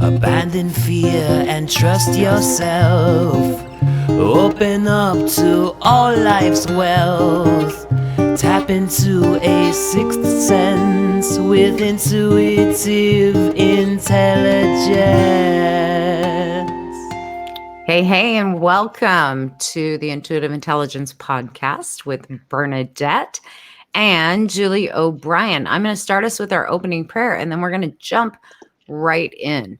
Abandon fear and trust yourself. Open up to all life's wealth. Tap into a sixth sense with intuitive intelligence. Hey, and welcome to the Intuitive Intelligence Podcast with Bernadette and Julie O'Brien. I'm going to start us with our opening prayer, and then we're going to jump right in.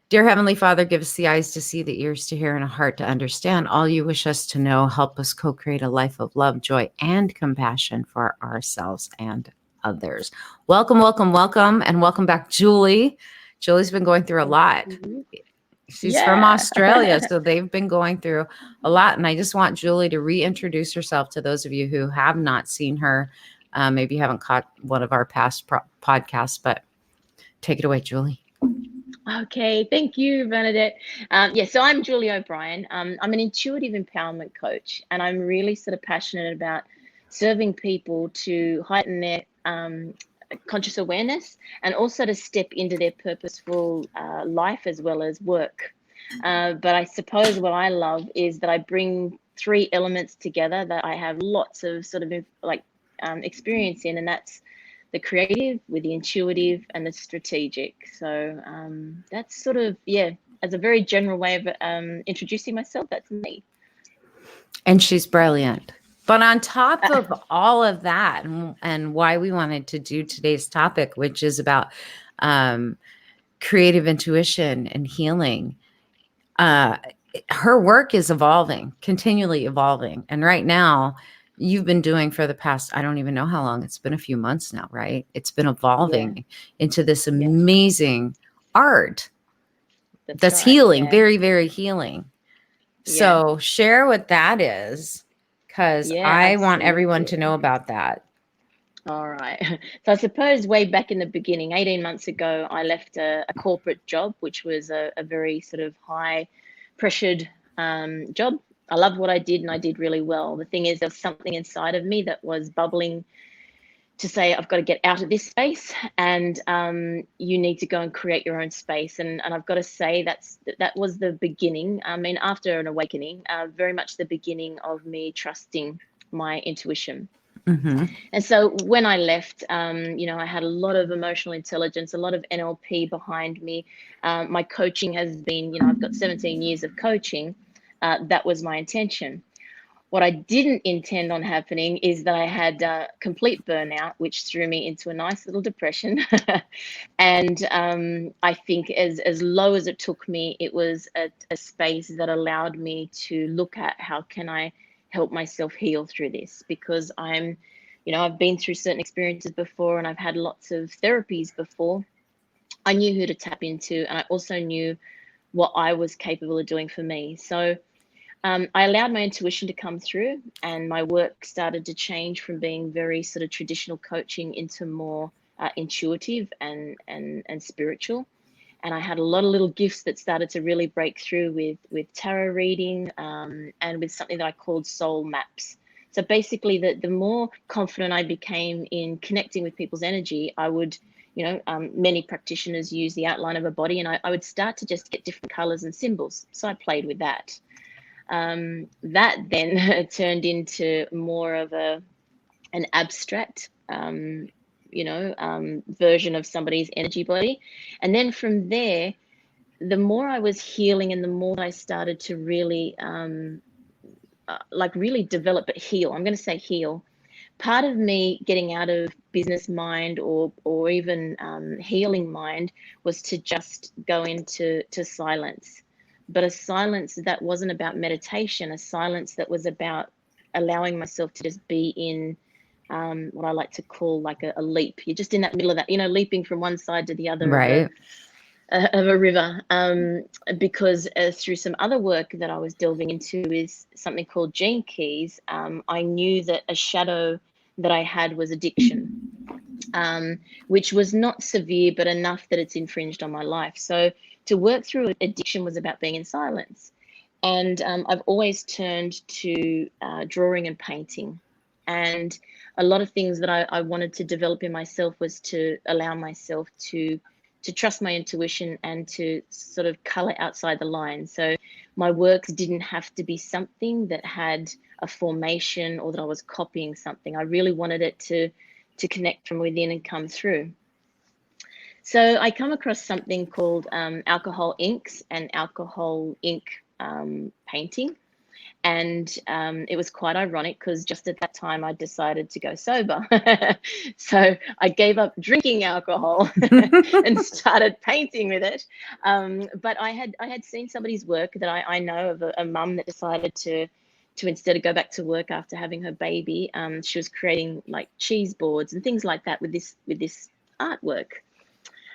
Dear Heavenly Father, give us the eyes to see, the ears to hear, and a heart to understand all you wish us to know. Help us co-create a life of love, joy, and compassion for ourselves and others. Welcome, and welcome back, Julie. Julie's been going through a lot. She's from Australia, so they've been going through a lot. And I just want Julie to reintroduce herself to those of you who have not seen her. Maybe you haven't caught one of our past podcasts, but take it away, Julie. Okay, thank you, Bernadette. So I'm Julie O'Brien. I'm an intuitive empowerment coach, and I'm really sort of passionate about serving people to heighten their conscious awareness and also to step into their purposeful life as well as work. But I suppose what I love is that I bring three elements together that I have lots of sort of experience in, and that's the creative with the intuitive and the strategic. So that's sort of, as a very general way of introducing myself, that's me. And she's brilliant. But on top of all of that, and why we wanted to do today's topic, which is about creative intuition and healing, her work is evolving, continually evolving. And right now, you've been doing for the past, I don't even know how long, it's been a few months now, right? It's been evolving into this amazing art that's right, healing, very, very healing. So share what that is, because I want everyone to know about that. All right. So I suppose way back in the beginning, 18 months ago, I left a corporate job, which was a very sort of high pressured job. I loved what I did, and I did really well. The thing is, there was something inside of me that was bubbling to say, I've got to get out of this space, and you need to go and create your own space. And I've got to say that was the beginning. I mean, after an awakening, very much the beginning of me trusting my intuition. Mm-hmm. And so when I left, I had a lot of emotional intelligence, a lot of NLP behind me. My coaching has been, I've got 17 years of coaching. That was my intention. What I didn't intend on happening is that I had complete burnout, which threw me into a nice little depression. And I think as low as it took me, it was a space that allowed me to look at how can I help myself heal through this, because I've been through certain experiences before, and I've had lots of therapies before. I knew who to tap into, and I also knew what I was capable of doing for me. So I allowed my intuition to come through, and my work started to change from being very sort of traditional coaching into more intuitive and spiritual. And I had a lot of little gifts that started to really break through with tarot reading and with something that I called soul maps. So basically, the more confident I became in connecting with people's energy, I would, many practitioners use the outline of a body, and I would start to just get different colors and symbols. So I played with that. That then turned into more of an abstract version of somebody's energy body. And then from there, the more I was healing and the more I started to really really develop, but heal. I'm going to say heal. Part of me getting out of business mind or even healing mind was to just go into silence, but a silence that wasn't about meditation, a silence that was about allowing myself to just be in what I like to call like a leap. You're just in that middle of that, leaping from one side to the other, right, of a river. Because through some other work that I was delving into is something called gene keys. I knew that a shadow that I had was addiction, which was not severe, but enough that it's infringed on my life. So to work through addiction was about being in silence. And I've always turned to drawing and painting. And a lot of things that I wanted to develop in myself was to allow myself to trust my intuition and to sort of color outside the lines. So my works didn't have to be something that had a formation or that I was copying something. I really wanted it to connect from within and come through. So I come across something called alcohol inks and alcohol ink painting. And it was quite ironic because just at that time I decided to go sober. So I gave up drinking alcohol and started painting with it. But I had seen somebody's work that I know of, a mum that decided to instead of go back to work after having her baby, she was creating like cheese boards and things like that with this artwork.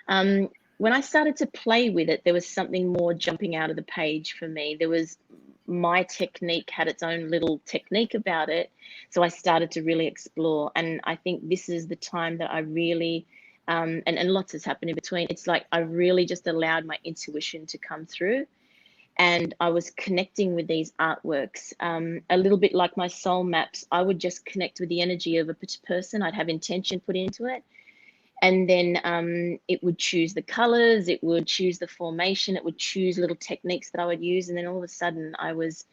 When I started to play with it, there was something more jumping out of the page for me. There was my technique had its own little technique about it. So I started to really explore. And I think this is the time that I really, and lots has happened in between. It's like I really just allowed my intuition to come through. And I was connecting with these artworks, a little bit like my soul maps. I would just connect with the energy of a person. I'd have intention put into it. And then it would choose the colors, it would choose the formation, it would choose little techniques that I would use. And then all of a sudden I was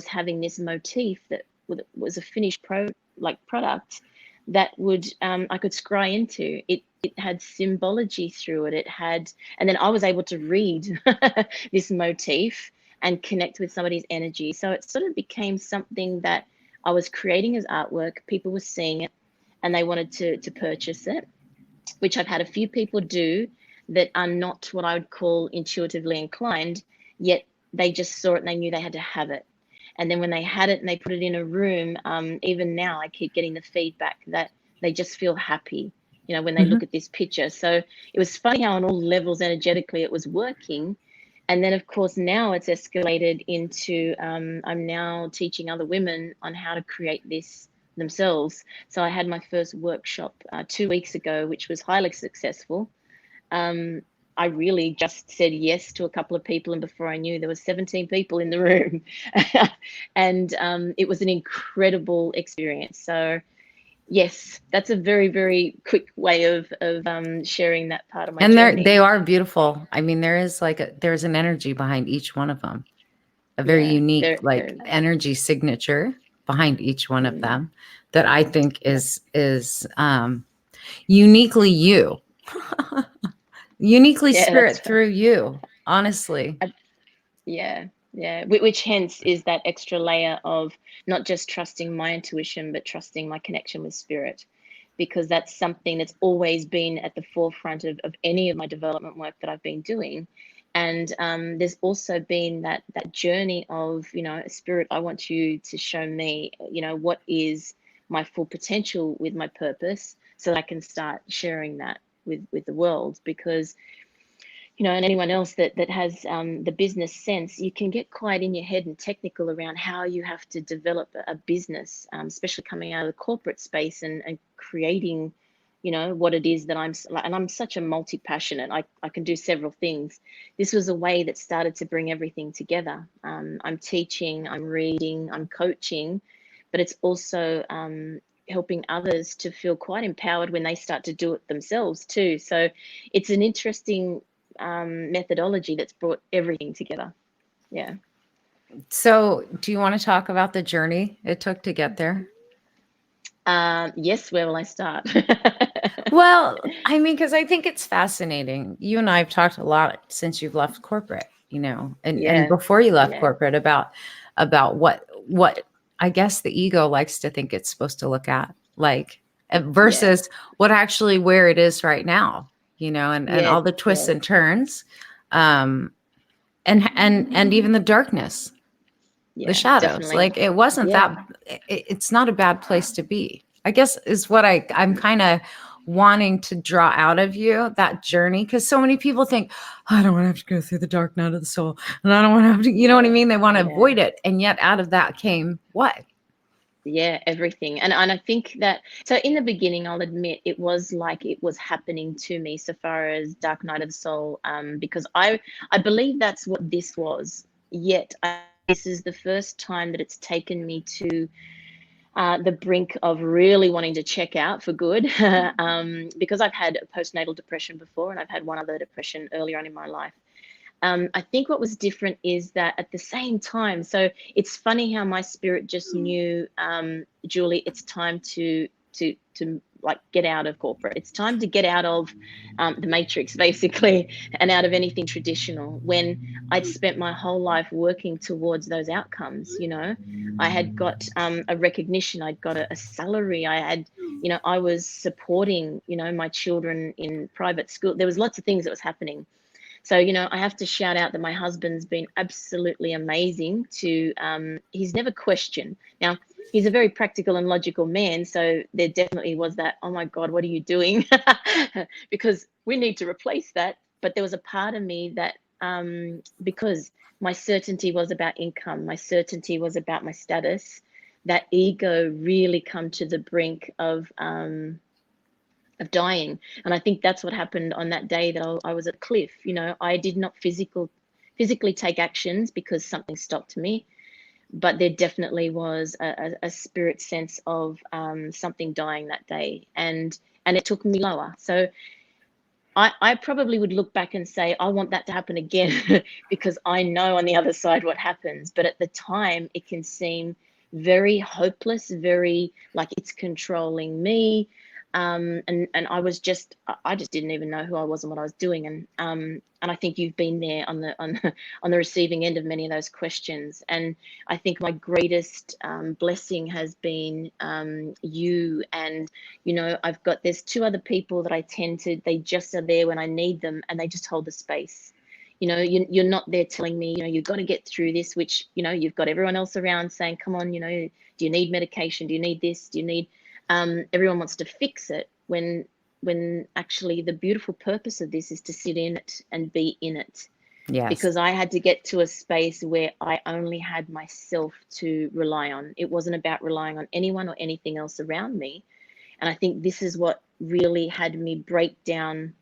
having this motif that was a finished product that would I could scry into. It had symbology through it. It had, and then I was able to read this motif and connect with somebody's energy. So it sort of became something that I was creating as artwork. People were seeing it and they wanted to purchase it, which I've had a few people do that are not what I would call intuitively inclined, yet they just saw it and they knew they had to have it. And then when they had it and they put it in a room, even now I keep getting the feedback that they just feel happy, when they look at this picture. So it was funny how on all levels energetically it was working. And then of course now it's escalated into, I'm now teaching other women on how to create this themselves. So I had my first workshop 2 weeks ago, which was highly successful. I really just said yes to a couple of people, and before I knew, there was 17 people in the room. And it was an incredible experience. So yes, that's a very, very quick way of sharing that part of my journey. And they are beautiful. I mean, there's an energy behind each one of them, a very unique energy signature behind each one of them that I think is uniquely you, uniquely spirit through you, honestly. Which hence is that extra layer of not just trusting my intuition, but trusting my connection with spirit, because that's something that's always been at the forefront of any of my development work that I've been doing. And there's also been that journey of, spirit, I want you to show me, what is my full potential with my purpose, so that I can start sharing that with the world. Because, and anyone else that has the business sense, you can get quite in your head and technical around how you have to develop a business, especially coming out of the corporate space and creating, what it is that I'm such a multi-passionate. I can do several things. This was a way that started to bring everything together. I'm teaching, I'm reading, I'm coaching, but it's also helping others to feel quite empowered when they start to do it themselves too. So it's an interesting methodology that's brought everything together. Yeah. So do you want to talk about the journey it took to get there? Yes, where will I start? Well, I mean, because I think it's fascinating. You and I have talked a lot since you've left corporate, and before you left corporate about what I guess the ego likes to think it's supposed to look at, like, versus what actually where it is right now, and all the twists and turns, and even the darkness. The shadows, definitely. Like it wasn't that, it's not a bad place to be, I guess, is what I'm kind of wanting to draw out of you, that journey. Because so many people think, I don't want to have to go through the dark night of the soul, and I don't want to have to, you know what I mean? They want to avoid it. And yet out of that came what? Yeah, everything. And I think that, so in the beginning, I'll admit it was like it was happening to me so far as Dark Night of the Soul, because I believe that's what this was. Yet this is the first time that it's taken me to the brink of really wanting to check out for good, because I've had postnatal depression before, and I've had one other depression earlier on in my life. I think what was different is that at the same time, so it's funny how my spirit just knew, Julie, it's time to like get out of corporate. It's time to get out of the matrix, basically, and out of anything traditional. When I'd spent my whole life working towards those outcomes, I had got a recognition, I'd got a salary, I had, I was supporting, my children in private school. There was lots of things that was happening. So, I have to shout out that my husband's been absolutely amazing to, he's never questioned. Now, he's a very practical and logical man. So there definitely was that, oh my God, what are you doing? Because we need to replace that. But there was a part of me that, because my certainty was about income, my certainty was about my status, that ego really come to the brink of dying. And I think that's what happened on that day that I was at a cliff. I did not physically take actions because something stopped me, but there definitely was a spirit sense of something dying that day, and it took me lower. So I probably would look back and say, I want that to happen again, because I know on the other side what happens. But at the time, it can seem very hopeless, very like it's controlling me. And I just didn't even know who I was and what I was doing. And I think you've been there on the receiving end of many of those questions. And I think my greatest blessing has been you. And there's two other people that they just are there when I need them, and they just hold the space. You're not there telling me, you've got to get through this, which, you've got everyone else around saying, come on, do you need medication? Do you need this? Do you need, everyone wants to fix it, when actually the beautiful purpose of this is to sit in it and be in it. Yes. Because I had to get to a space where I only had myself to rely on. It wasn't about relying on anyone or anything else around me. And I think this is what really had me break down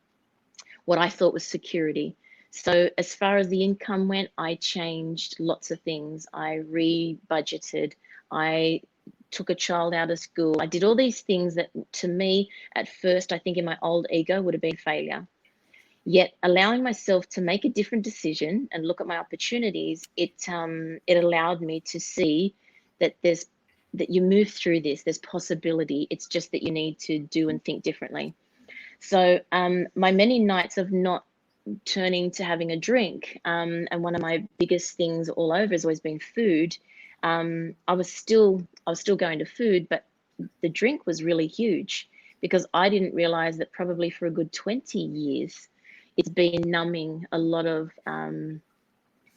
what I thought was security. So as far as the income went, I changed lots of things. I re-budgeted. I took a child out of school. I did all these things that, to me, at first, I think in my old ego would have been failure. Yet allowing myself to make a different decision and look at my opportunities, it allowed me to see that you move through this. There's possibility. It's just that you need to do and think differently. So my many nights of not turning to having a drink, and one of my biggest things all over has always been food. I was still going to food, but the drink was really huge, because I didn't realize that probably for a good 20 years, it's been numbing a lot of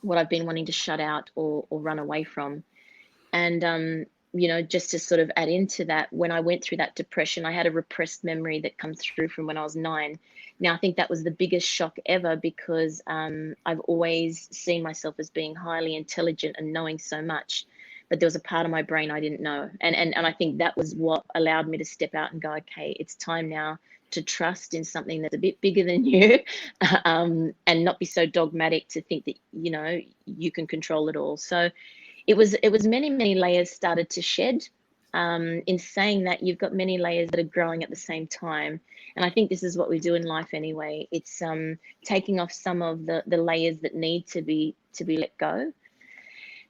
what I've been wanting to shut out or run away from. And, just to sort of add into that, when I went through that depression, I had a repressed memory that comes through from when I was 9. Now, I think that was the biggest shock ever, because I've always seen myself as being highly intelligent and knowing so much. But there was a part of my brain I didn't know. And I think that was what allowed me to step out and go, okay, it's time now to trust in something that's a bit bigger than you, and not be so dogmatic to think that, you can control it all. So it was many, many layers started to shed. In saying that, you've got many layers that are growing at the same time. And I think this is what we do in life anyway. It's taking off some of the layers that need to be let go,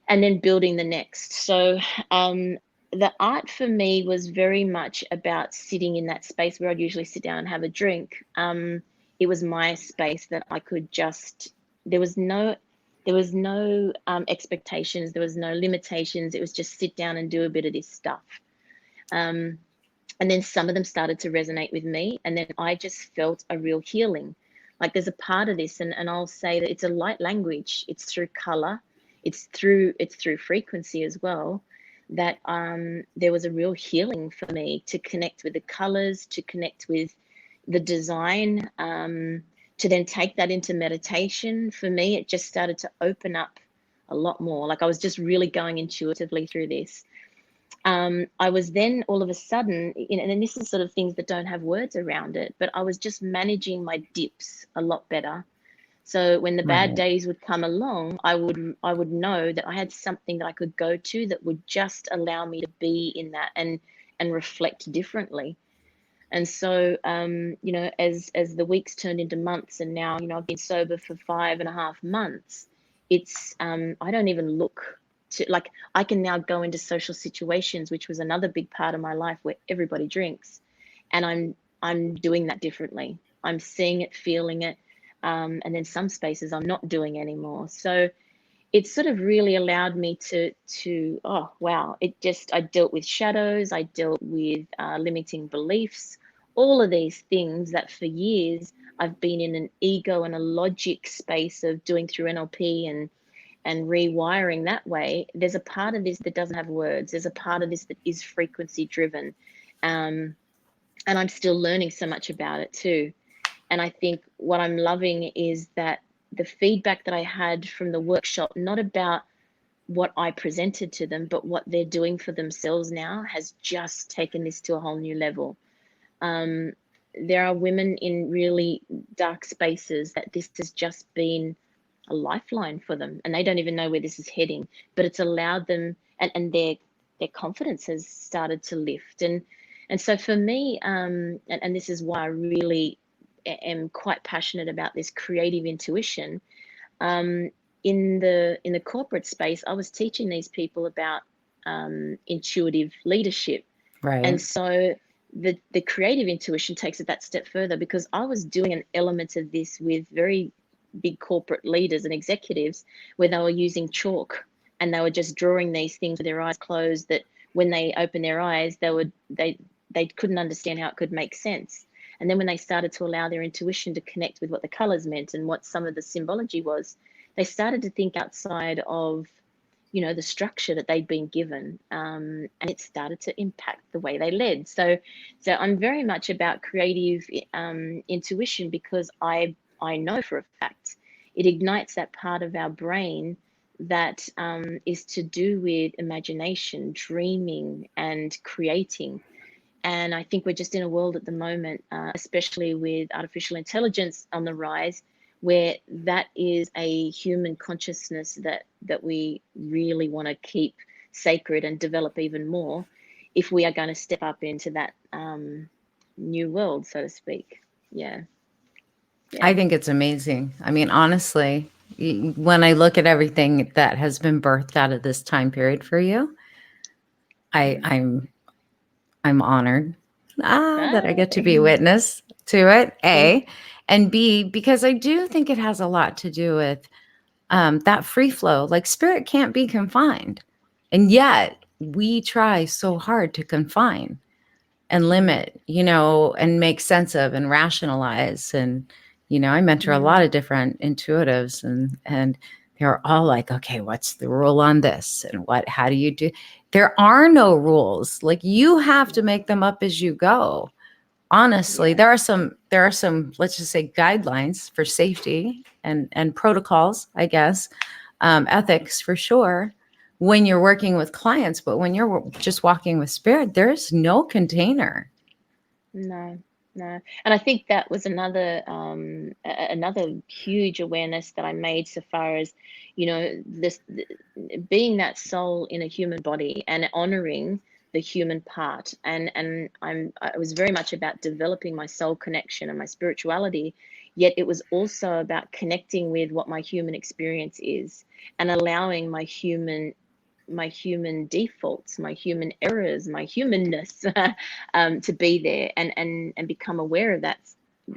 and then building the next. So the art for me was very much about sitting in that space where I'd usually sit down and have a drink. It was my space that I could just, there was no expectations, there was no limitations. It was just sit down and do a bit of this stuff. And then some of them started to resonate with me, and then I just felt a real healing. Like there's a part of this, and I'll say that it's a light language. It's through color, it's through frequency as well, that there was a real healing for me to connect with the colors, to connect with the design, to then take that into meditation. For me, it just started to open up a lot more. Like I was just really going intuitively through this. I was then all of a sudden, and this is sort of things that don't have words around it, but I was just managing my dips a lot better. So when the bad Right. days would come along, I would know that I had something that I could go to that would just allow me to be in that and reflect differently. And so, as the weeks turned into months, and now, I've been sober for 5.5 months. It's I don't even look to, like, I can now go into social situations, which was another big part of my life where everybody drinks, and I'm doing that differently. I'm seeing it, feeling it, and then some spaces I'm not doing anymore. So it sort of really allowed me to oh wow, I dealt with shadows, I dealt with limiting beliefs, all of these things that for years I've been in an ego and a logic space of doing through NLP and rewiring that way. There's a part of this that doesn't have words. There's a part of this that is frequency driven, um, and I'm still learning so much about it too. And I think what I'm loving is that the feedback that I had from the workshop, not about what I presented to them, but what they're doing for themselves now, has just taken this to a whole new level. Um, there are women in really dark spaces that this has just been a lifeline for them, and they don't even know where this is heading, but it's allowed them, and their confidence has started to lift. And so for me, and this is why I really am quite passionate about this creative intuition. um, in the corporate space, I was teaching these people about intuitive leadership, and Right. so the creative intuition takes it that step further, because I was doing an element of this with very big corporate leaders and executives, where they were using chalk, and they were just drawing these things with their eyes closed, that when they opened their eyes, they couldn't understand how it could make sense. And then when they started to allow their intuition to connect with what the colors meant and what some of the symbology was, they started to think outside of the structure that they'd been given, and it started to impact the way they led. So I'm very much about creative intuition, because I know for a fact it ignites that part of our brain that is to do with imagination, dreaming, and creating. And I think we're just in a world at the moment, especially with artificial intelligence on the rise, where that is a human consciousness that we really want to keep sacred and develop even more, if we are going to step up into that new world, so to speak. Yeah, I yeah. think it's amazing. I mean, honestly, when I look at everything that has been birthed out of this time period for you, I, Mm. I'm I'm honored that I get to be a Thank witness to it. you. A, and B, because I do think it has a lot to do with that free flow. Like spirit can't be confined, and yet we try so hard to confine and Mm, limit, and make sense of and rationalize. And, I mentor a lot mm, of different intuitives, and they're all like, okay, what's the rule on this? And how do you do? There are no rules. Like you have to mm. make them up as you go. Honestly, Yeah. there are some, let's just say, guidelines for safety and protocols, I guess, ethics for sure, when you're working with clients. But when you're just walking with spirit, there's no container. No, no. And I think that was another huge awareness that I made, so far as, being that soul in a human body and honoring the human part. And I was very much about developing my soul connection and my spirituality, yet it was also about connecting with what my human experience is, and allowing my human defaults, my human errors, my humanness, to be there, and become aware of that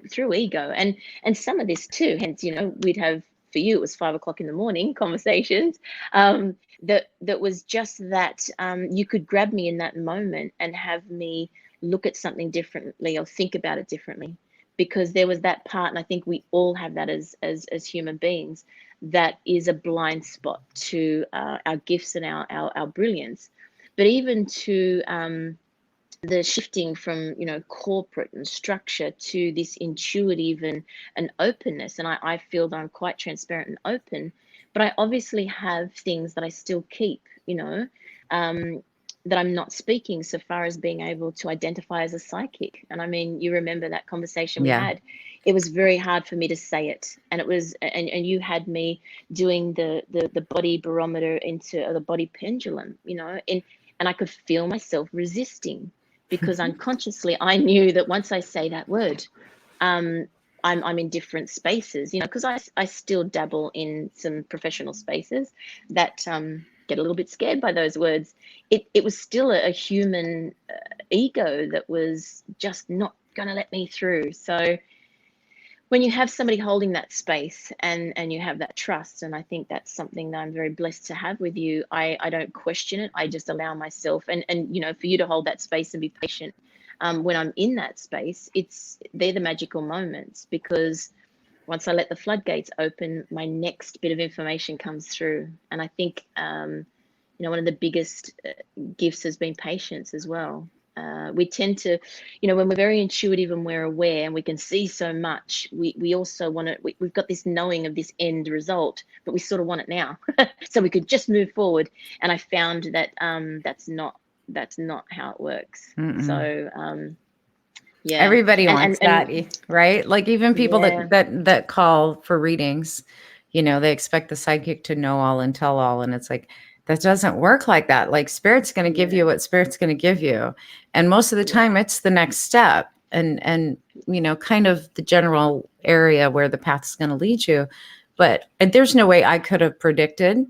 through ego, and some of this too. Hence, we'd have, for you, it was 5 o'clock in the morning conversations, that was just that, you could grab me in that moment and have me look at something differently or think about it differently, because there was that part, and I think we all have that as human beings, that is a blind spot to our gifts and our brilliance. But even to the shifting from corporate and structure to this intuitive and openness, and I feel that I'm quite transparent and open, but I obviously have things that I still keep, um, that I'm not speaking so far as being able to identify as a psychic. And I mean, you remember that conversation we Yeah. had. It was very hard for me to say it. And it was, and you had me doing the body barometer into the body pendulum, you know, and I could feel myself resisting because unconsciously I knew that once I say that word, I'm in different spaces, you know, because I still dabble in some professional spaces that get a little bit scared by those words. It was still a human ego that was just not going to let me through. So when you have somebody holding that space and you have that trust, and I think that's something that I'm very blessed to have with you, I don't question it. I just allow myself, and you know, for you to hold that space and be patient when I'm in that space, they're the magical moments, because once I let the floodgates open, my next bit of information comes through. And I think you know, one of the biggest gifts has been patience as well. We tend to, you know, when we're very intuitive and we're aware and we can see so much, we also want to, we've got this knowing of this end result, but we sort of want it now. So we could just move forward. And I found that that's not how it works. Mm-mm. So yeah. Everybody wants that, right? Like even people Yeah. that call for readings, you know, they expect the psychic to know all and tell all. And it's like, that doesn't work like that. Like spirit's going to give you what spirit's going to give you. And most of the time it's the next step and, you know, kind of the general area where the path is going to lead you. But there's no way I could have predicted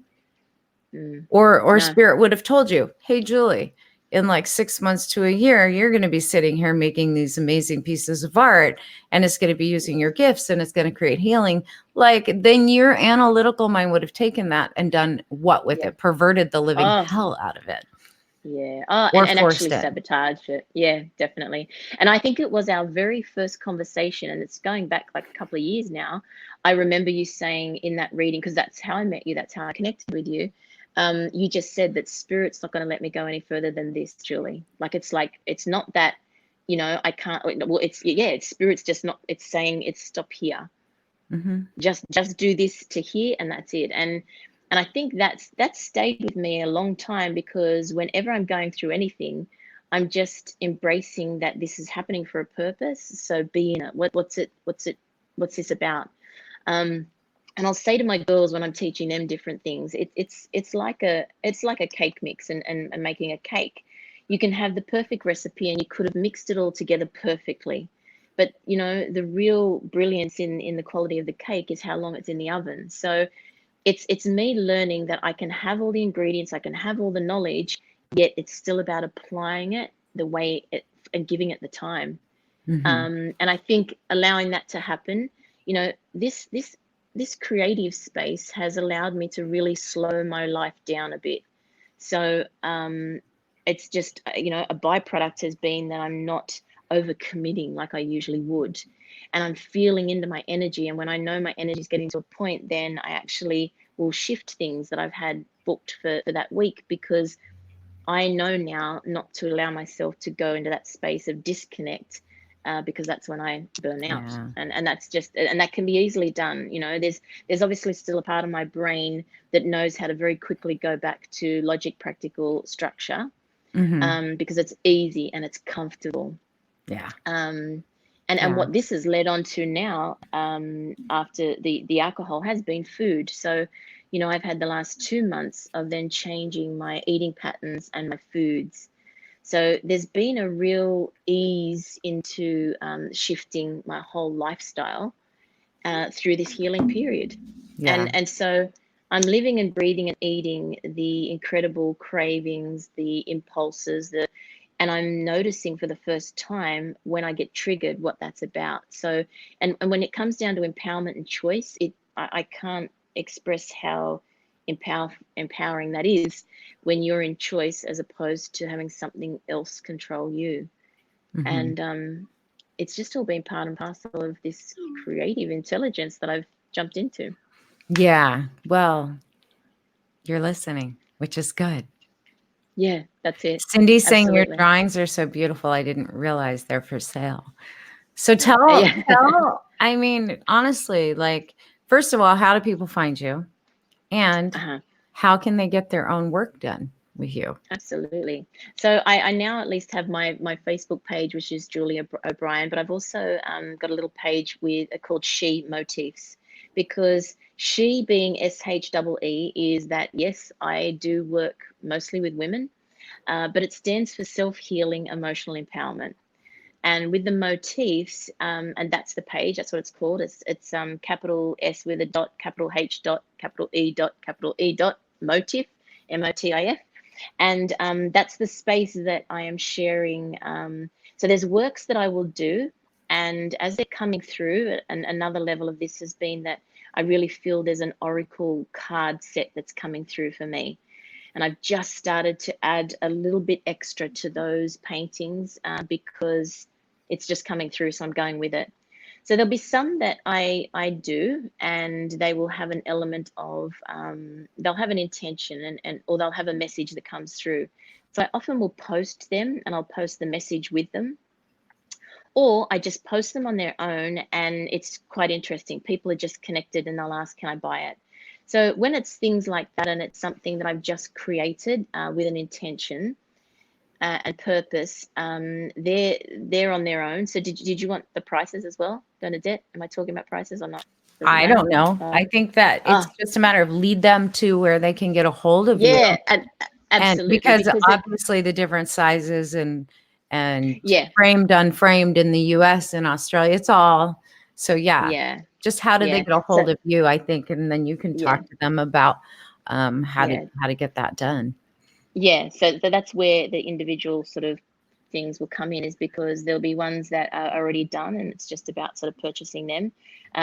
or No. spirit would have told you, hey, Julie, in like 6 months to a year, you're going to be sitting here making these amazing pieces of art, and it's going to be using your gifts and it's going to create healing. Like then your analytical mind would have taken that and done what with it? Perverted the living hell out of it. Yeah. Or and forced actually it. sabotaged it. Yeah, definitely. And I think it was our very first conversation, and it's going back like a couple of years now. I remember you saying in that reading, because that's how I met you, that's how I connected with you. You just said that spirit's not going to let me go any further than this, Julie. Like it's not that, you know, I can't. Well, it's spirit's just not. It's saying it's stop here. Just do this to here, and that's it. And I think that's stayed with me a long time, because whenever I'm going through anything, I'm just embracing that this is happening for a purpose. So be in it. What's this about? And I'll say to my girls when I'm teaching them different things, it's like a cake mix and making a cake. You can have the perfect recipe and you could have mixed it all together perfectly. But you know, the real brilliance in the quality of the cake is how long it's in the oven. So it's me learning that I can have all the ingredients, I can have all the knowledge, yet it's still about applying it the way it and giving it the time. And I think allowing that to happen, you know, this creative space has allowed me to really slow my life down a bit. So it's just, you know, a byproduct has been that I'm not overcommitting like I usually would. And I'm feeling into my energy. And when I know my energy is getting to a point, then I actually will shift things that I've had booked for that week, because I know now not to allow myself to go into that space of disconnect, because that's when I burn out. And that's just, and that can be easily done. You know, there's obviously still a part of my brain that knows how to very quickly go back to logic, practical structure, because it's easy and it's comfortable. And what this has led on to now, after the alcohol, has been food. So, you know, I've had the last 2 months of then changing my eating patterns and my foods. So there's been a real ease into shifting my whole lifestyle through this healing period. And so I'm living and breathing and eating the incredible cravings, the impulses, and I'm noticing for the first time when I get triggered what that's about. So, and when it comes down to empowerment and choice, I can't express how empowering that is when you're in choice as opposed to having something else control you. And it's just all been part and parcel of this creative intelligence that I've jumped into. Yeah. Well, you're listening, which is good. Yeah, that's it. Cindy's saying your Absolutely. drawings are so beautiful. I didn't realize they're for sale. So tell, I mean, honestly, like, first of all, how do people find you? And how can they get their own work done? with you. Absolutely. So I now at least have my Facebook page, which is Julie O'Brien, but I've also got a little page with called She Motifs, because she being SHEE is that, yes, I do work mostly with women, but it stands for self-healing emotional empowerment. And with the motifs, and that's the page, that's what it's called. It's capital S with a dot, capital H dot, capital E dot, motif, MOTIF. And that's the space that I am sharing. So there's works that I will do, and as they're coming through, and another level of this has been that I really feel there's an oracle card set that's coming through for me. And I've just started to add a little bit extra to those paintings because it's just coming through, so I'm going with it. So there'll be some that I do, and they will have an element of, they'll have an intention, or they'll have a message that comes through. So I often will post them, and I'll post the message with them. Or I just post them on their own, and it's quite interesting. People are just connected and they'll ask, can I buy it? So when it's things like that, and it's something that I've just created with an intention and purpose, they're on their own. So did you want the prices as well, Bernadette? Am I talking about prices or not? Doesn't I matter. don't know. I think that it's just a matter of lead them to where they can get a hold of you. Yeah, absolutely. And because obviously the different sizes and yeah, framed, unframed in the US and Australia, it's all, so yeah, just how do they get a hold of you, I think, and then you can talk to them about how to get that done. Yeah, so that's where the individual sort of things will come in, is because there'll be ones that are already done and it's just about sort of purchasing them.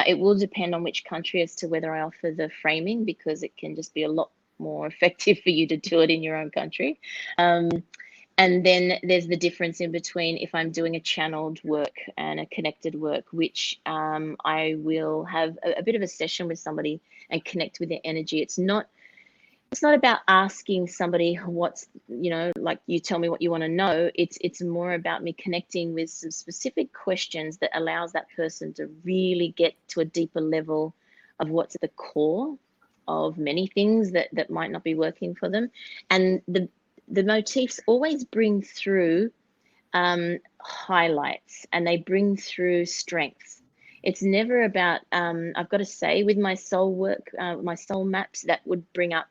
It will depend on which country as to whether I offer the framing, because it can just be a lot more effective for you to do it in your own country. And then there's the difference in between if I'm doing a channeled work and a connected work, which I will have a bit of a session with somebody and connect with their energy. It's not about asking somebody what's, like, you tell me what you want to know. It's more about me connecting with some specific questions that allows that person to really get to a deeper level of what's at the core of many things that might not be working for them. And the motifs always bring through highlights, and they bring through strengths. It's never about, I've got to say, with my soul work, my soul maps, that would bring up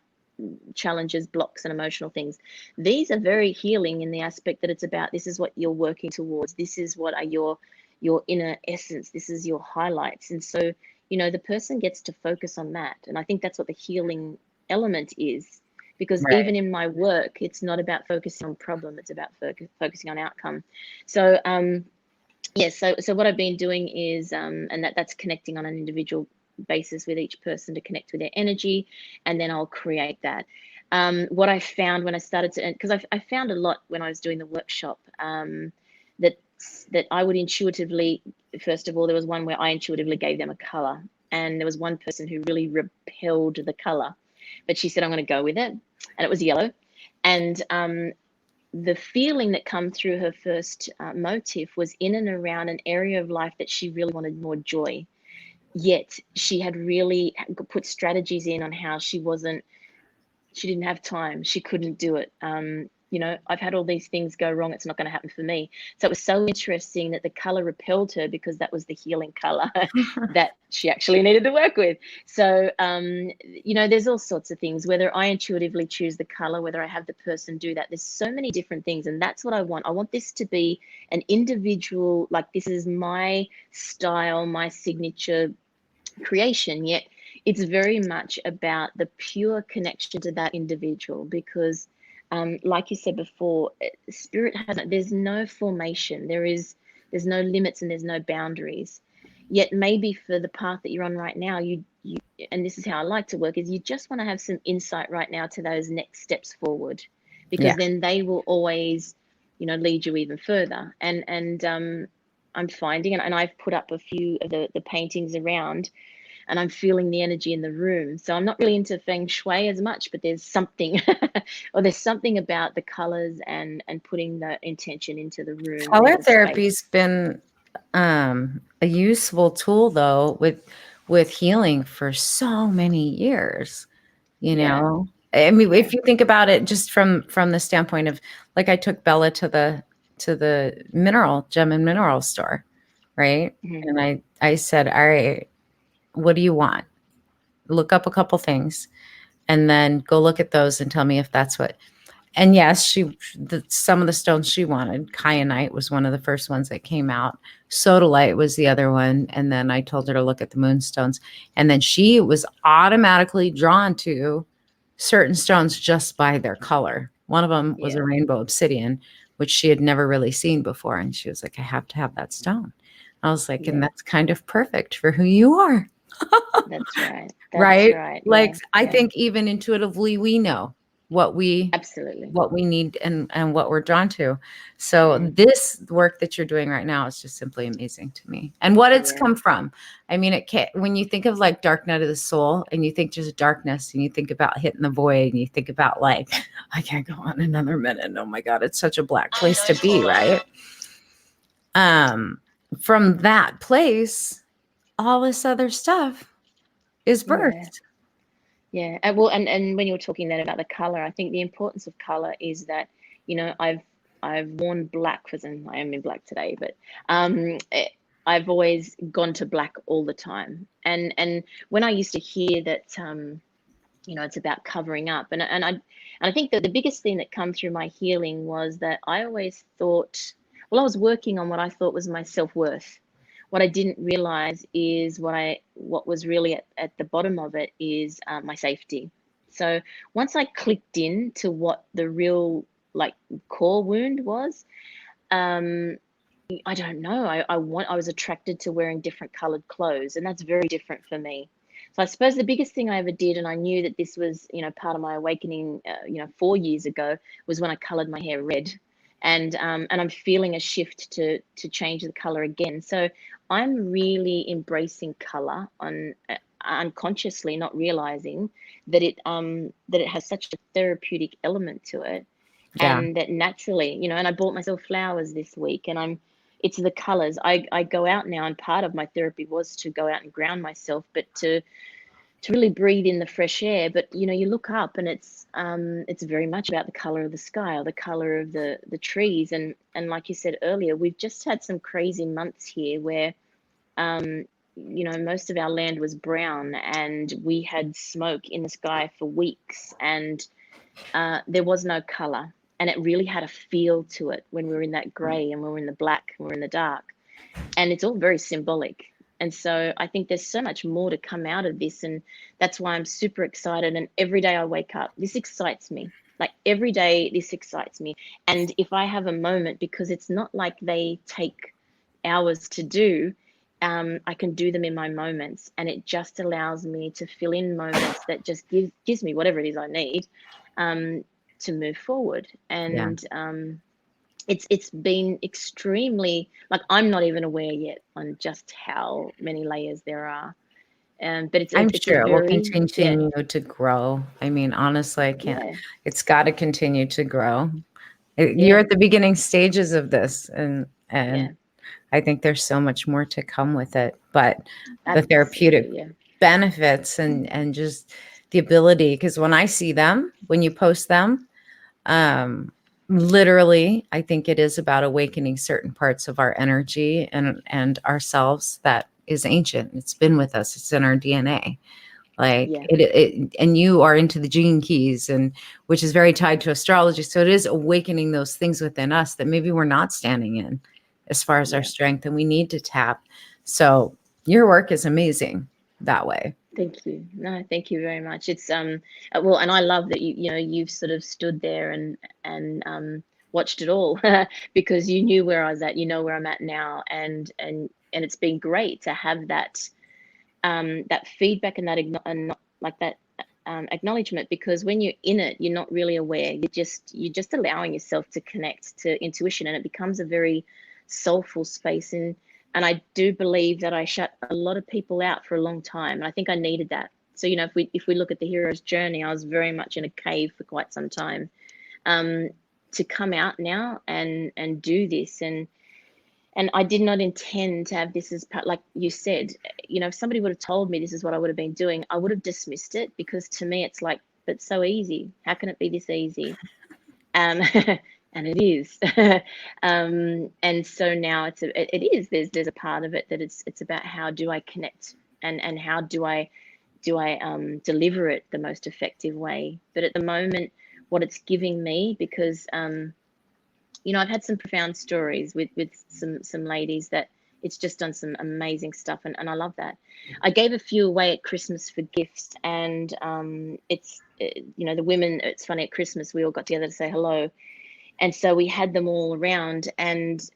challenges, blocks, and emotional things. These are very healing in the aspect that it's about, this is what you're working towards. This is what are your inner essence. This is your highlights. And so, the person gets to focus on that. And I think that's what the healing element is, because even in my work, it's not about focusing on problem. It's about focusing on outcome. So, so what I've been doing is, and that's connecting on an individual basis with each person to connect with their energy, and then I'll create that. What I found when I started to, because I found a lot when I was doing the workshop, that I would intuitively, first of all, there was one where I intuitively gave them a color, and there was one person who really repelled the color, but she said, I'm going to go with it, and it was yellow. And the feeling that come through her first motif was in and around an area of life that she really wanted more joy. Yet she had really put strategies in on how she didn't have time. She couldn't do it. I've had all these things go wrong. It's not going to happen for me. So it was so interesting that the color repelled her, because that was the healing color that she actually needed to work with. So, there's all sorts of things, whether I intuitively choose the color, whether I have the person do that. There's so many different things. And that's what I want. I want this to be an individual, like, this is my style, my signature creation, yet it's very much about the pure connection to that individual, because like you said before, spirit there's no formation, there's no limits, and there's no boundaries. Yet maybe for the path that you're on right now, you and this is how I like to work, is you just want to have some insight right now to those next steps forward, because then they will always lead you even further. And I'm finding, and I've put up a few of the paintings around, and I'm feeling the energy in the room. So I'm not really into feng shui as much, but there's something, or there's something about the colors and putting the intention into the room. Color therapy's been a useful tool, though, with healing for so many years, you know. I mean, if you think about it just from the standpoint of, like, I took Bella to the gem and mineral store, right? Mm-hmm. And I said, all right, what do you want? Look up a couple things and then go look at those and tell me if that's what. And yes, some of the stones she wanted, kyanite was one of the first ones that came out. Sodalite was the other one. And then I told her to look at the moonstones. And then she was automatically drawn to certain stones just by their color. One of them was a rainbow obsidian, which she had never really seen before. And she was like, I have to have that stone. I was like, and that's kind of perfect for who you are. That's right. That's Right? right. Like, Yeah. I think even intuitively we know what we Absolutely. need and what we're drawn to. So this work that you're doing right now is just simply amazing to me. And what it's come from. I mean, it can't, when you think of like dark night of the soul and you think just darkness and you think about hitting the void and you think about like, I can't go on another minute. Oh my God, it's such a black place to be, right? From that place, all this other stuff is birthed. Yeah. Well, and when you were talking then about the color, I think the importance of color is that, you know, I've worn black because I am in black today, but I've always gone to black all the time. And when I used to hear that, you know, it's about covering up, and I think that the biggest thing that come through my healing was that I always thought, well, I was working on what I thought was my self-worth. What I didn't realize is what was really at the bottom of it is my safety. So once I clicked in to what the real like core wound was, I don't know. I was attracted to wearing different colored clothes, and that's very different for me. So I suppose the biggest thing I ever did, and I knew that this was, you know, part of my awakening, you know, 4 years ago, was when I colored my hair red, and I'm feeling a shift to change the color again. So I'm really embracing color on unconsciously, not realizing that it has such a therapeutic element to it, Yeah. and that naturally, you know, and I bought myself flowers this week, and it's the colors. I go out now, and part of my therapy was to go out and ground myself, but to really breathe in the fresh air. But you know, you look up and it's very much about the color of the sky or the color of the trees. And like you said earlier, we've just had some crazy months here where you know, most of our land was brown and we had smoke in the sky for weeks, and there was no color. And it really had a feel to it when we were in that gray and we were in the black and we were in the dark. And it's all very symbolic. And so I think there's so much more to come out of this. And that's why I'm super excited. And every day I wake up, this excites me. Like every day, this excites me. And if I have a moment, because it's not like they take hours to do, I can do them in my moments. And it just allows me to fill in moments that just gives me whatever it is I need to move forward. And it's been extremely, like, I'm not even aware yet on just how many layers there are. But I'm it's a sure it will very, continue to grow. I mean, honestly, I can't. yeah, It's got to continue to grow. You're yeah, at the beginning stages of this, and yeah, I think there's so much more to come with it. But the therapeutic absolutely, yeah, benefits and just the ability, because when I see them, when you post them, literally, I think it is about awakening certain parts of our energy and ourselves that is ancient. It's been with us. It's in our DNA. Like yeah, and you are into the gene keys, and which is very tied to astrology. So it is awakening those things within us that maybe we're not standing in as far as our yeah. strength, and we need to tap. So your work is amazing that way. Thank you. No, thank you very much. It's well, and I love that you know, you've sort of stood there and watched it all because you knew where I was at, you know where I'm at now, and it's been great to have that feedback and and like that acknowledgement, because when you're in it, you're not really aware. You're just allowing yourself to connect to intuition, and it becomes a very soulful space. And I do believe that I shut a lot of people out for a long time, and I think I needed that. So you know, if we look at the hero's journey, I was very much in a cave for quite some time. To come out now and do this, and I did not intend to have this as part, like you said, you know, if somebody would have told me this is what I would have been doing, I would have dismissed it, because to me it's like but so easy. How can it be this easy? Um, and it is. And so now it is. There's a part of it that it's about how do I connect, and how do I deliver it the most effective way. But at the moment, what it's giving me, because I've had some profound stories with some ladies that it's just done some amazing stuff, and I love that. I gave a few away at Christmas for gifts, and it's the women. It's funny, at Christmas we all got together to say hello, and so we had them all around, and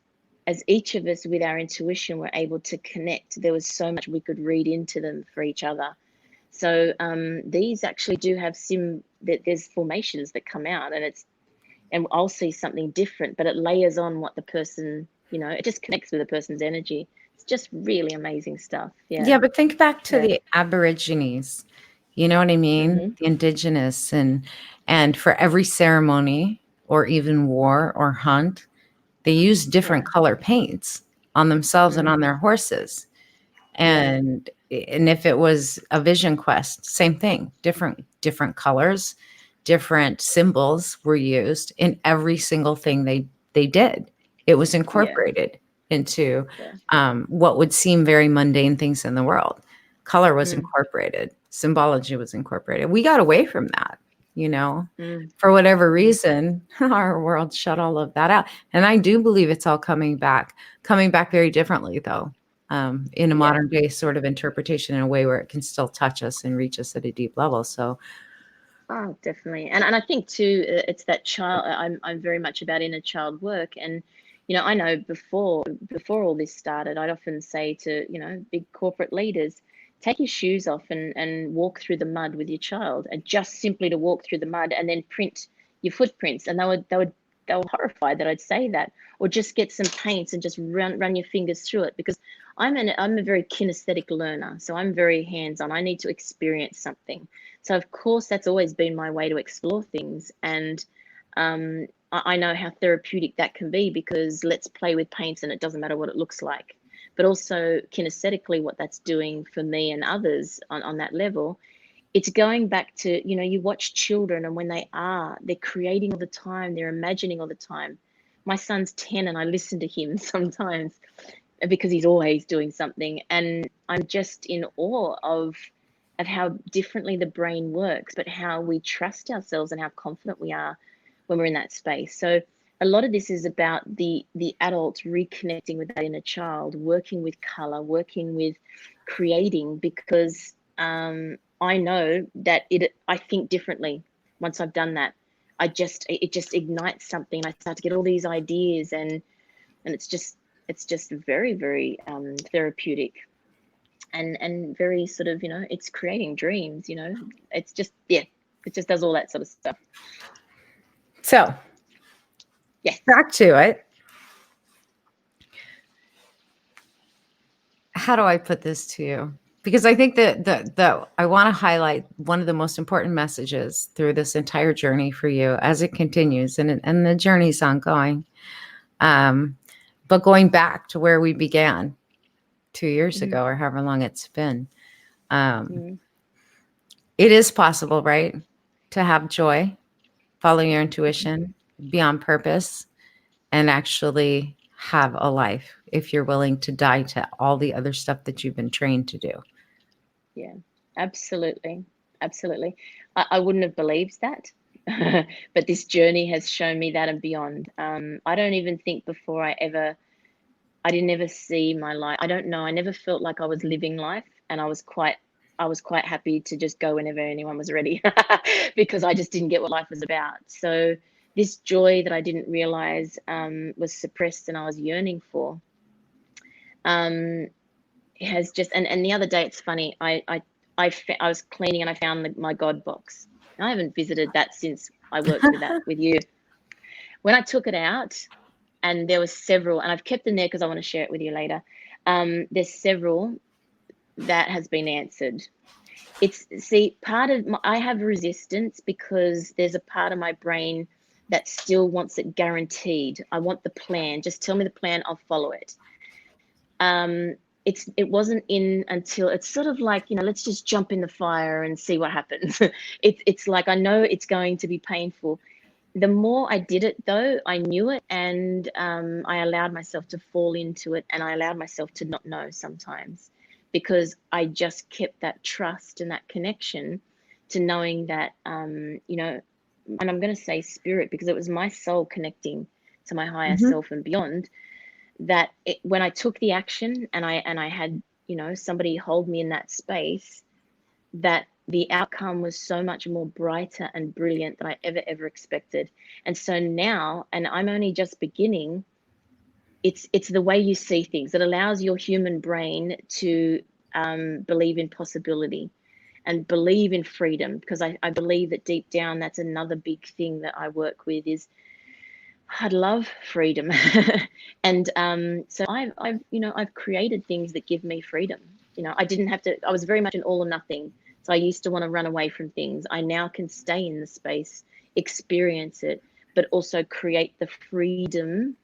as each of us with our intuition were able to connect, there was so much we could read into them for each other. So these actually do have that there's formations that come out, and I'll see something different, but it layers on what the person, it just connects with the person's energy. It's just really amazing stuff. Yeah. Yeah, but think back to Yeah. the Aborigines. You know what I mean? Mm-hmm. The indigenous, and for every ceremony or even war or hunt, they use different color paints on themselves and on their horses. And if it was a vision quest, same thing. Different colors, different symbols were used in every single thing they did. It was incorporated into what would seem very mundane things in the world. Color was incorporated. Symbology was incorporated. We got away from that, for whatever reason. Our world shut all of that out. And I do believe it's all coming back very differently, though. In a modern day sort of interpretation, in a way where it can still touch us and reach us at a deep level. So, oh, definitely, and I think too, it's that child. I'm very much about inner child work, and I know before all this started, I'd often say to big corporate leaders, take your shoes off and walk through the mud with your child, and just simply to walk through the mud and then print your footprints, and they were horrified that I'd say that, or just get some paints and just run your fingers through it, because I'm a very kinesthetic learner, so I'm very hands-on. I need to experience something. So of course that's always been my way to explore things, and I know how therapeutic that can be, because let's play with paints and it doesn't matter what it looks like. But also kinesthetically, what that's doing for me and others on that level, it's going back to, you watch children, and when they're creating all the time, they're imagining all the time. My son's 10 and I listen to him sometimes because he's always doing something, and I'm just in awe of how differently the brain works, but how we trust ourselves and how confident we are when we're in that space. So a lot of this is about the adult reconnecting with that inner child, working with color, working with creating, because I know that I think differently once I've done that. It just ignites something. I start to get all these ideas, and it's just very, very therapeutic, and very sort of, it's creating dreams, it's just, it just does all that sort of stuff. So yes, back to it. How do I put this to you? Because I think that I want to highlight one of the most important messages through this entire journey for you as it continues, and the journey's ongoing. But going back to where we began 2 years ago, or however long it's been, it is possible, right, to have joy, follow your intuition, be on purpose, and actually have a life if you're willing to die to all the other stuff that you've been trained to do. Yeah, absolutely. I wouldn't have believed that, but this journey has shown me that and beyond. I don't even think before I didn't ever see my life. I don't know. I never felt like I was living life, and I was quite happy to just go whenever anyone was ready, because I just didn't get what life was about. So this joy that I didn't realize was suppressed and I was yearning for, has just, and the other day, it's funny, I was cleaning and I found my God box. I haven't visited that since I worked with you. When I took it out, and there was several, and I've kept them there because I want to share it with you later. There's several that has been answered. I have resistance because there's a part of my brain that still wants it guaranteed. I want the plan. Just tell me the plan, I'll follow it. it wasn't in until it's sort of like, let's just jump in the fire and see what happens. It's like, I know it's going to be painful. The more I did it, though, I knew it, and I allowed myself to fall into it, and I allowed myself to not know sometimes, because I just kept that trust and that connection to knowing that, and I'm going to say spirit, because it was my soul connecting to my higher self and beyond, that when I took the action and I had, somebody hold me in that space, that the outcome was so much more brighter and brilliant than I ever expected. And so now, and I'm only just beginning, it's the way you see things that allows your human brain to believe in possibility and believe in freedom, because I believe that deep down, that's another big thing that I work with is, I love freedom. And so I've created things that give me freedom. I didn't have to, I was very much an all or nothing. So I used to want to run away from things. I now can stay in the space, experience it, but also create the freedom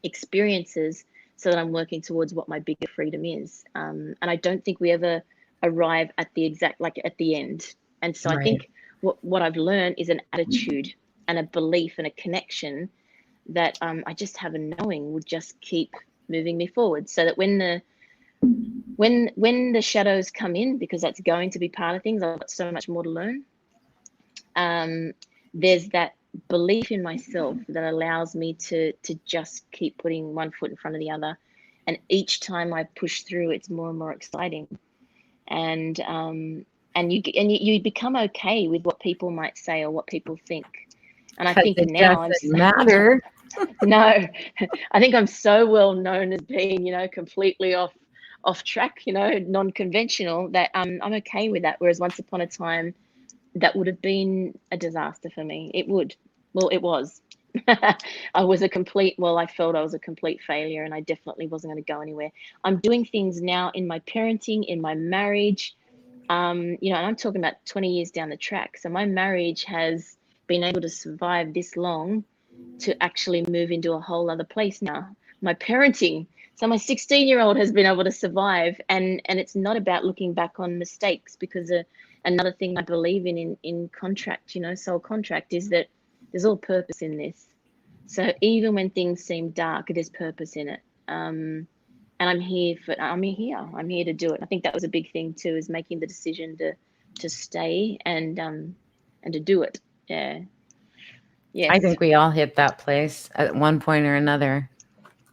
experiences so that I'm working towards what my bigger freedom is. And I don't think we ever arrive at the exact, like at the end. And so I think what I've learned is an attitude and a belief and a connection that I just have a knowing will just keep moving me forward, so that when the shadows come in, because that's going to be part of things, I've got so much more to learn. There's that belief in myself that allows me to just keep putting one foot in front of the other, and each time I push through, it's more and more exciting. And you become okay with what people might say or what people think. And I think now it doesn't matter. No, I think I'm so well known as being, completely off track, non-conventional, that I'm okay with that. Whereas once upon a time, that would have been a disaster for me. It would. Well, it was. I felt I was a complete failure, and I definitely wasn't going to go anywhere. I'm doing things now in my parenting, in my marriage, and I'm talking about 20 years down the track. So my marriage has been able to survive this long to actually move into a whole other place now. My parenting, so my 16-year-old has been able to survive, and it's not about looking back on mistakes, because another thing I believe in contract, soul contract, is that there's all purpose in this. So even when things seem dark, there's purpose in it. And I'm here to do it. I think that was a big thing too, is making the decision to stay and to do it. Yeah. Yes. I think we all hit that place at one point or another.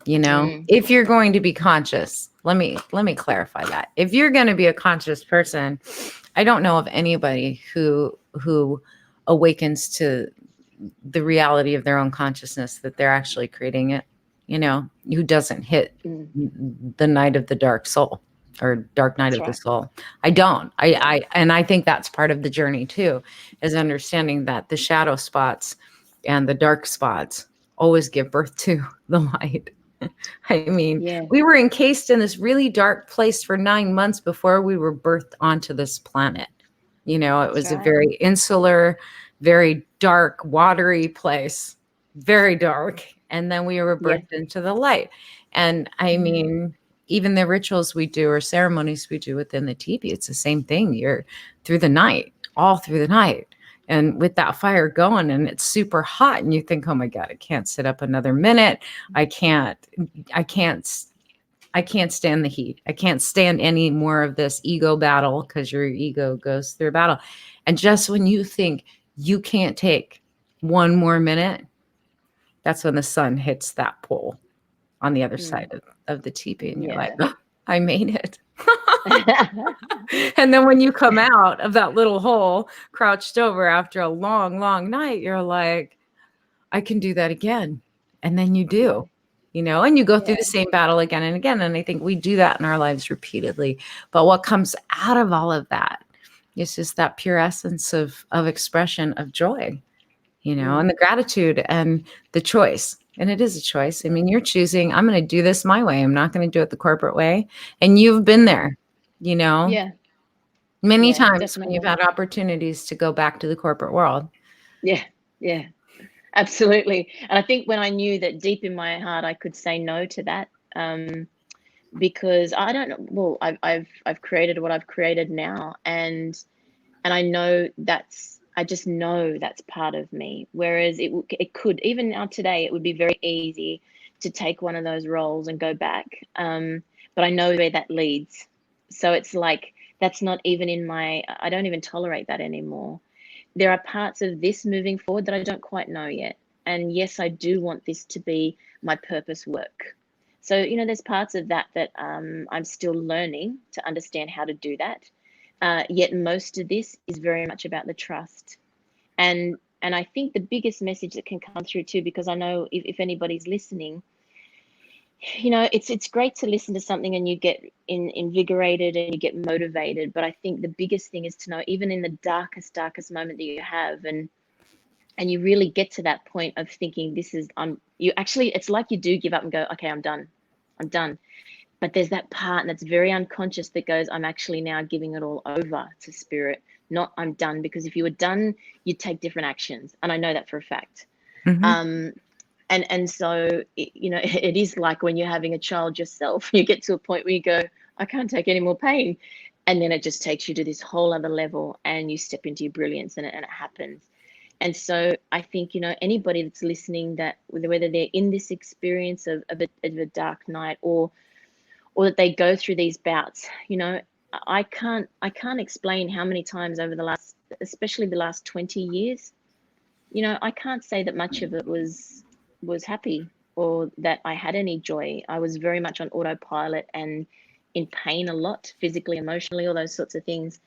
If you're going to be conscious, let me clarify that. If you're going to be a conscious person, I don't know of anybody who awakens to the reality of their own consciousness, that they're actually creating it, who doesn't hit the night of the dark soul or dark night of the soul. I don't. And I think that's part of the journey too, is understanding that the shadow spots and the dark spots always give birth to the light. I mean, we were encased in this really dark place for 9 months before we were birthed onto this planet. It was a very insular, very dark, watery place, very dark. And then we were birthed into the light. And I mean, even the rituals we do or ceremonies we do within the teepee, it's the same thing. You're through the night, all through the night. And with that fire going, and it's super hot, and you think, oh my God, I can't sit up another minute. I can't stand the heat. I can't stand any more of this ego battle, because your ego goes through a battle. And just when you think you can't take one more minute, that's when the sun hits that pole on the other side of the teepee. And you're like, oh, I made it. And then when you come out of that little hole, crouched over after a long, long night, you're like, I can do that again. And then you do, and you go through the same battle again and again. And I think we do that in our lives repeatedly. But what comes out of all of that is just that pure essence of expression of joy, and the gratitude and the choice. And it is a choice. I mean, you're choosing, I'm going to do this my way. I'm not going to do it the corporate way. And you've been there, many times definitely. When you've had opportunities to go back to the corporate world. Yeah. Absolutely. And I think when I knew that deep in my heart, I could say no to that, because I don't know. Well, I've created what I've created now, and I know I just know that's part of me. Whereas it could, even now today, it would be very easy to take one of those roles and go back. But I know where that leads. So it's like, that's not even I don't even tolerate that anymore. There are parts of this moving forward that I don't quite know yet. And yes, I do want this to be my purpose work. So, there's parts of that I'm still learning to understand how to do that. Yet most of this is very much about the trust. And I think the biggest message that can come through too, because I know if anybody's listening, it's great to listen to something and you get invigorated and you get motivated. But I think the biggest thing is to know, even in the darkest moment that you have, and you really get to that point of thinking, it's like you do give up and go, okay, I'm done. But there's that part, and it's very unconscious, that goes, I'm actually now giving it all over to spirit, not I'm done. Because if you were done, you'd take different actions. And I know that for a fact. Mm-hmm. And so, it is like when you're having a child yourself, you get to a point where you go, I can't take any more pain. And then it just takes you to this whole other level, and you step into your brilliance, and it happens. And so I think, anybody that's listening, that whether they're in this experience of a dark night, or that they go through these bouts, I can't explain how many times over especially the last 20 years, I can't say that much of it was happy, or that I had any joy. I was very much on autopilot and in pain a lot, physically, emotionally, all those sorts of things.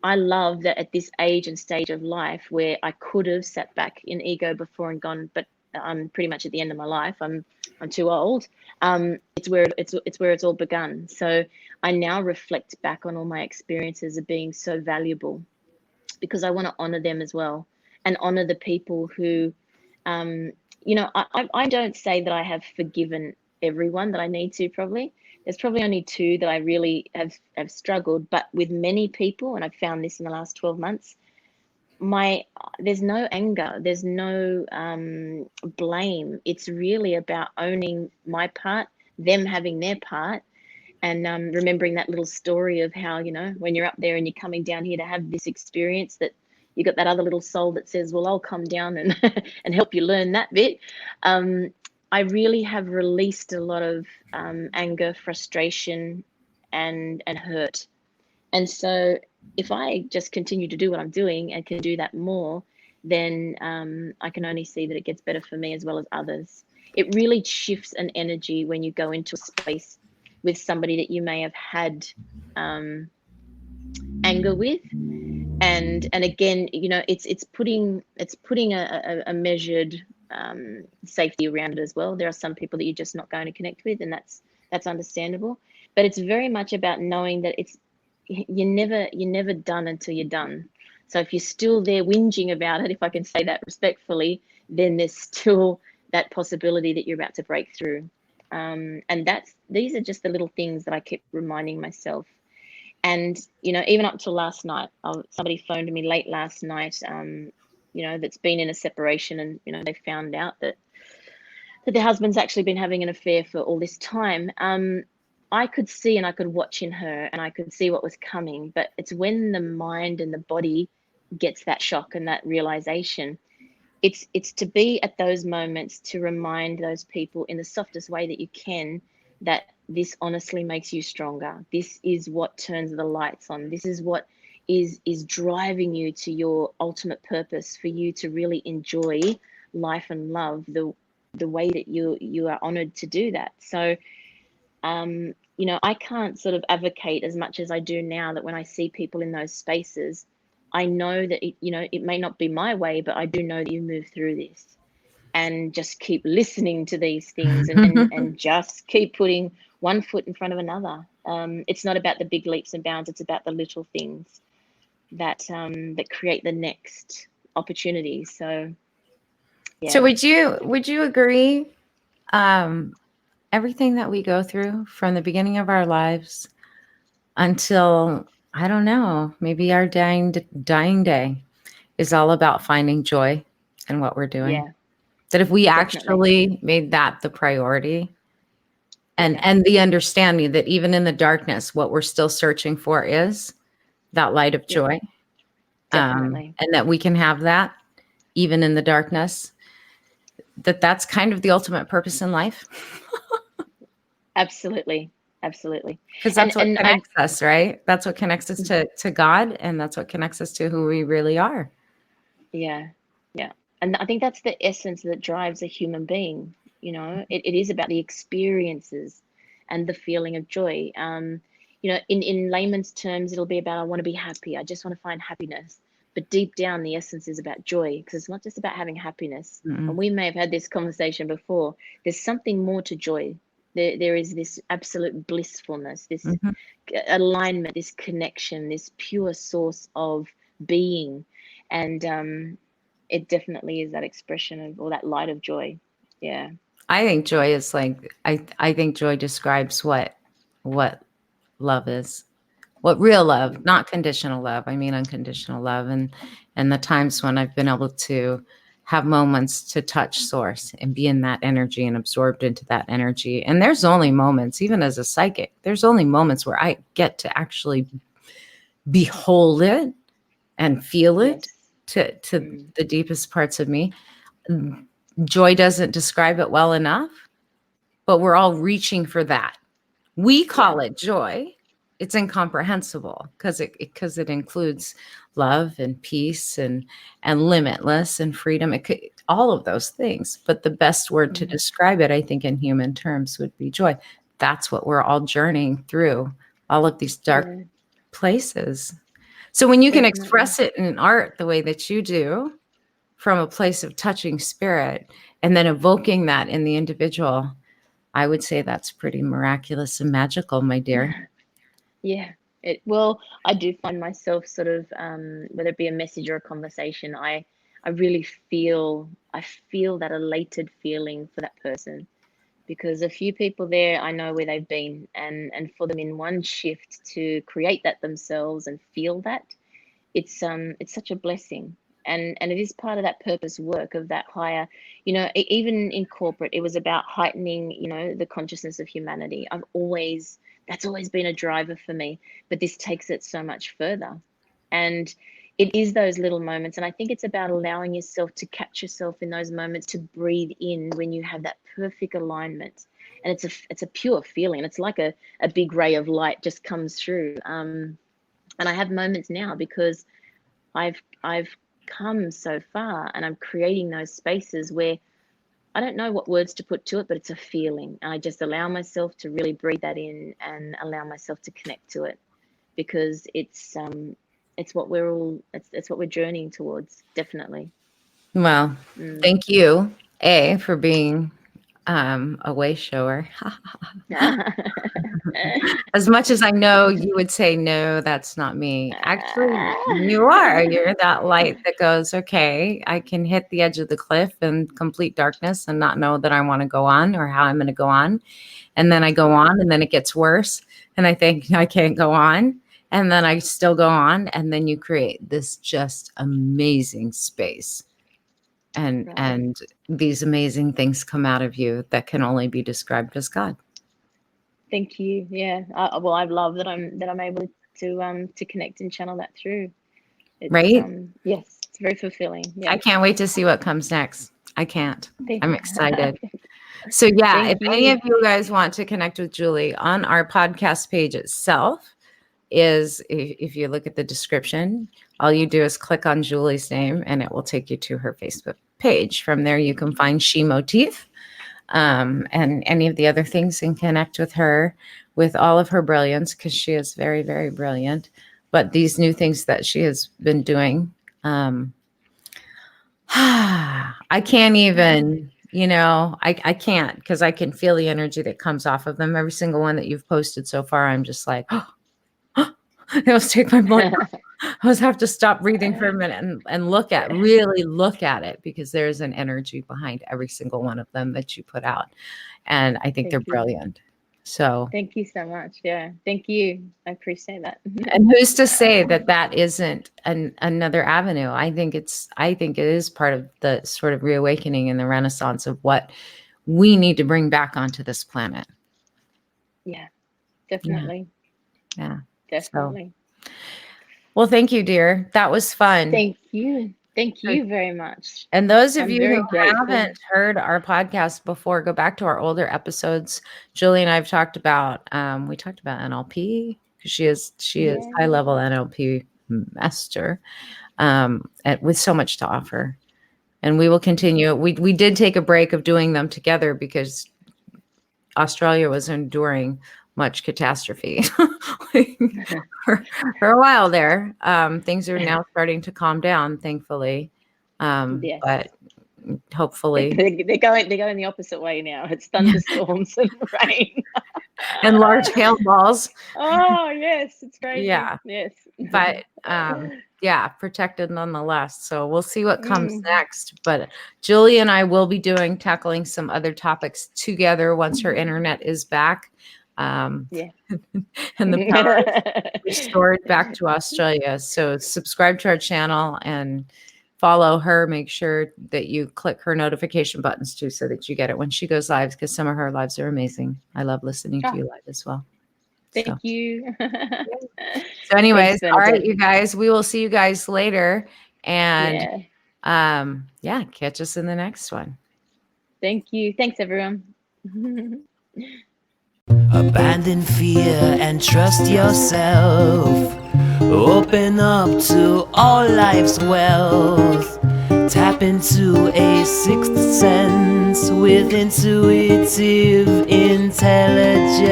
I love that at this age and stage of life, where I could have sat back in ego before and gone, but I'm pretty much at the end of my life. I'm too old. It's where it's all begun. So I now reflect back on all my experiences of being so valuable, because I want to honor them as well, and honor the people who, I don't say that I have forgiven everyone that I need to. Probably there's probably only two that I really have struggled, but with many people, and I've found this in the last 12 months, there's no anger, there's no blame. It's really about owning my part, them having their part, and remembering that little story of how, when you're up there and you're coming down here to have this experience, that you got that other little soul that says, well, I'll come down and and help you learn that bit. I really have released a lot of anger, frustration, and hurt. And so if I just continue to do what I'm doing and can do that more, then I can only see that it gets better for me as well as others. It really shifts an energy when you go into a space with somebody that you may have had anger with. And again, it's putting a measured safety around it as well. There are some people that you're just not going to connect with, and that's understandable. But it's very much about knowing that you're never done until you're done. So if you're still there whinging about it, if I can say that respectfully, then there's still that possibility that you're about to break through. And these are just the little things that I keep reminding myself. And even up till last night, somebody phoned me late last night, that's been in a separation, and they found out that their husband's actually been having an affair for all this time. I could see, and I could watch in her, and I could see what was coming. But it's when the mind and the body gets that shock and that realization, it's to be at those moments to remind those people in the softest way that you can, that this honestly makes you stronger. This is what turns the lights on. This is what is driving you to your ultimate purpose, for you to really enjoy life and love the way that you are honored to do that. So I can't sort of advocate as much as I do now, that when I see people in those spaces, I know that it may not be my way, but I do know that you move through this, and just keep listening to these things, and just keep putting one foot in front of another. It's not about the big leaps and bounds. It's about the little things that create the next opportunity. So, yeah. So would you agree? Everything that we go through from the beginning of our lives until, I don't know, maybe our dying day, is all about finding joy in what we're doing. Yeah, That if we definitely. actually made that the priority, And the understanding that even in the darkness, what we're still searching for is that light of joy. Definitely. And that we can have that even in the darkness, that's kind of the ultimate purpose in life. Absolutely. Because that's what And connects us, right? That's what connects us to God, and that's what connects us to who we really are. yeah. And I think that's the essence that drives a human being. It is about the experiences and the feeling of joy. In layman's terms, it'll be about, I want to be happy. I just want to find happiness. But deep down, the essence is about joy, because it's not just about having happiness. Mm-mm. And we may have had this conversation before. There's something more to joy. There is this absolute blissfulness, this alignment, this connection, this pure source of being. And it definitely is that expression of, or that light of joy. Yeah. I think joy is like, I think joy describes what love is, what real love, not conditional love. I mean unconditional love, and the times when I've been able to have moments to touch source and be in that energy and absorbed into that energy. And there's only moments, even as a psychic, there's only moments where I get to actually behold it and feel it to the deepest parts of me. Joy doesn't describe it well enough, but we're all reaching for that. We call it joy. It's incomprehensible because it includes love and peace and limitless and freedom. It could, all of those things. But the best word to describe it, I think, in human terms would be joy. That's what we're all journeying through, all of these dark places. So when you can express it in art the way that you do, from a place of touching spirit and then evoking that in the individual, I would say that's pretty miraculous and magical, my dear. Yeah. Well, I do find myself sort of, whether it be a message or a conversation, I really feel that elated feeling for that person, because a few people there, I know where they've been, and for them in one shift to create that themselves and feel that, it's such a blessing. And it is part of that purpose work of that higher, even in corporate, it was about heightening, the consciousness of humanity. That's always been a driver for me, but this takes it so much further. And it is those little moments. And I think it's about allowing yourself to catch yourself in those moments, to breathe in when you have that perfect alignment. And it's a pure feeling. It's like a big ray of light just comes through. And I have moments now because I've come so far, and I'm creating those spaces where I don't know what words to put to it, but it's a feeling. And I just allow myself to really breathe that in and allow myself to connect to it, because it's what it's what we're journeying towards, definitely. Well, thank you, for being a way shower. As much as I know you would say, no, that's not me. Actually, you are. You're that light that goes, okay, I can hit the edge of the cliff in complete darkness and not know that I want to go on or how I'm going to go on. And then I go on, and then it gets worse. And I think I can't go on. And then I still go on. And then you create this just amazing space. And these amazing things come out of you that can only be described as God. Thank you. Yeah. Well, I love that I'm able to connect and channel that through. It's, right? Yes, it's very fulfilling. Yeah. I can't wait to see what comes next. I can't. I'm excited. So yeah, if any of you guys want to connect with Julie, on our podcast page itself is, if you look at the description, all you do is click on Julie's name and it will take you to her Facebook page. From there, you can find She Motif and any of the other things, and connect with her with all of her brilliance, because she is very, very brilliant. But these new things that she has been doing, I can't even, I can't, because I can feel the energy that comes off of them. Every single one that you've posted so far, I'm just like, I almost take my blood. I always have to stop breathing for a minute and really look at it, because there's an energy behind every single one of them that you put out. And I think they're brilliant. So thank you so much. Yeah. Thank you. I appreciate that. And who's to say that isn't another avenue? I think it is part of the sort of reawakening and the renaissance of what we need to bring back onto this planet. Yeah, definitely. Yeah. Definitely. So, well, thank you, dear. That was fun. Thank you. Thank you very much. And those of I'm you very who grateful. haven't heard our podcast before, go back to our older episodes. Julie and I have talked about we talked about NLP because she is high level NLP master with so much to offer. And we will continue. We did take a break of doing them together because Australia was enduring much catastrophe for a while there. Things are now starting to calm down, thankfully. Yes. But hopefully, they're going the opposite way now. It's thunderstorms and rain and large hail balls. Oh yes, it's crazy. Yeah. Yes. But yeah, protected nonetheless. So we'll see what comes next. But Julie and I will be tackling some other topics together once her internet is back. Yeah. And the power is restored back to Australia. So subscribe to our channel and follow her. Make sure that you click her notification buttons too, so that you get it when she goes live, because some of her lives are amazing. I love listening to you live as well. Thank you. So anyways, Thanks, all right, you guys, we will see you guys later. And yeah, catch us in the next one. Thank you. Thanks, everyone. Abandon fear and trust yourself. Open up to all life's wealth. Tap into a sixth sense with intuitive intelligence.